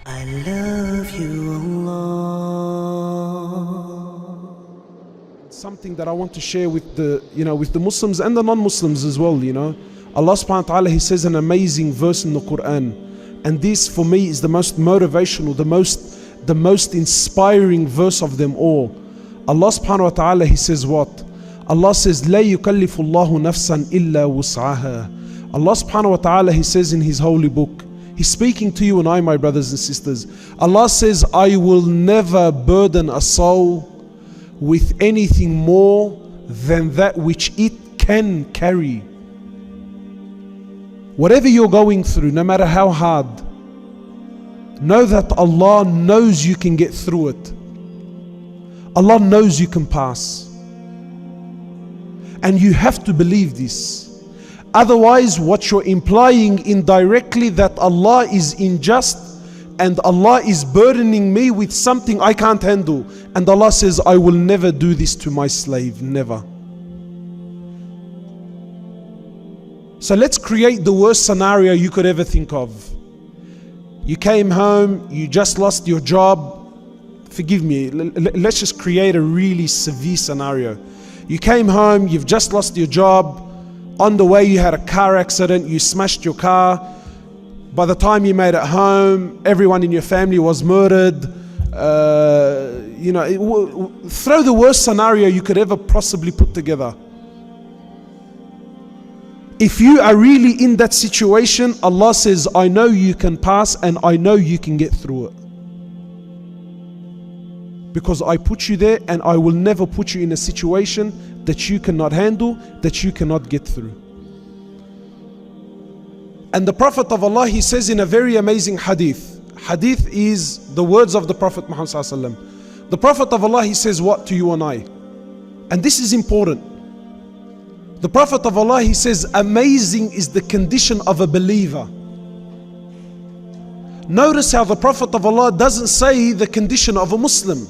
I love you, Allah. Something that I want to share with the Muslims and the non-Muslims as well. Allah subhanahu wa ta'ala, He says an amazing verse in the Quran, and this for me is the most motivational, the most inspiring verse of them all. Allah subhanahu wa ta'ala, He says what? Allah says, لا يكلف الله نفسا إلا وسعها. Allah subhanahu wa ta'ala, He says in His holy book, He's speaking to you and I, my brothers and sisters. Allah says, I will never burden a soul with anything more than that which it can carry. Whatever you're going through, no matter how hard, know that Allah knows you can get through it. Allah knows you can pass. And you have to believe this. Otherwise, what you're implying indirectly, that Allah is unjust and Allah is burdening me with something I can't handle. And Allah says, I will never do this to my slave, never. So let's create the worst scenario you could ever think of. You came home, you just lost your job. Forgive me, let's just create a really severe scenario. You came home, you've just lost your job. On the way you had a car accident, you smashed your car. By the time you made it home, everyone in your family was murdered. Throw the worst scenario you could ever possibly put together. If you are really in that situation, Allah says, I know you can pass and I know you can get through it. Because I put you there, and I will never put you in a situation that you cannot handle, that you cannot get through. And the Prophet of Allah, he says in a very amazing hadith. Hadith is the words of the Prophet Muhammad sallallahu alaihi wasallam. The Prophet of Allah, he says what to you and I? And this is important. The Prophet of Allah, he says, amazing is the condition of a believer. Notice how the Prophet of Allah doesn't say the condition of a Muslim.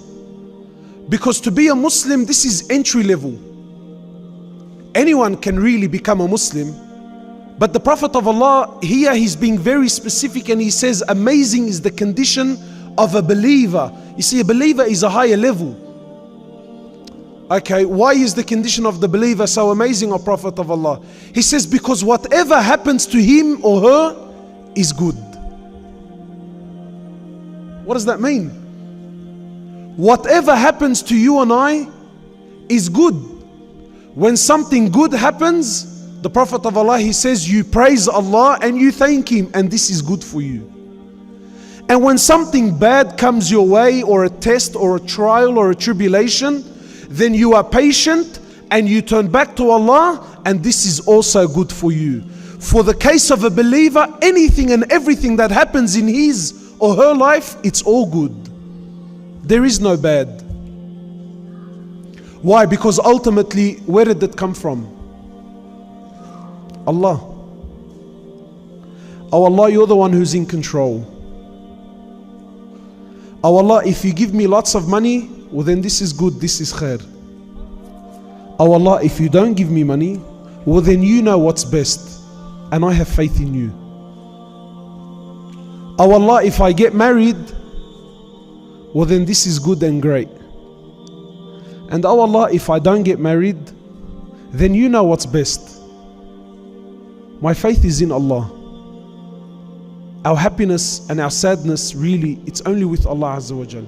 Because to be a Muslim, this is entry level. Anyone can really become a Muslim. But the Prophet of Allah, here he's being very specific, and he says amazing is the condition of a believer. You see, a believer is a higher level. Okay, why is the condition of the believer so amazing, O Prophet of Allah? He says, because whatever happens to him or her is good. What does that mean? Whatever happens to you and I is good. When something good happens, the Prophet of Allah, he says, you praise Allah and you thank Him, and this is good for you. And when something bad comes your way, or a test or a trial or a tribulation, then you are patient and you turn back to Allah, and this is also good for you. For the case of a believer, anything and everything that happens in his or her life, it's all good. There is no bad. Why? Because ultimately, where did that come from? Allah. Oh Allah, you're the one who's in control. Oh Allah, if you give me lots of money, well then this is good, this is khair. Oh Allah, if you don't give me money, well then you know what's best, and I have faith in you. Oh Allah, if I get married, well then this is good and great. And oh Allah, if I don't get married, then you know what's best. My faith is in Allah. Our happiness and our sadness, really, it's only with Allah Azza wa Jal.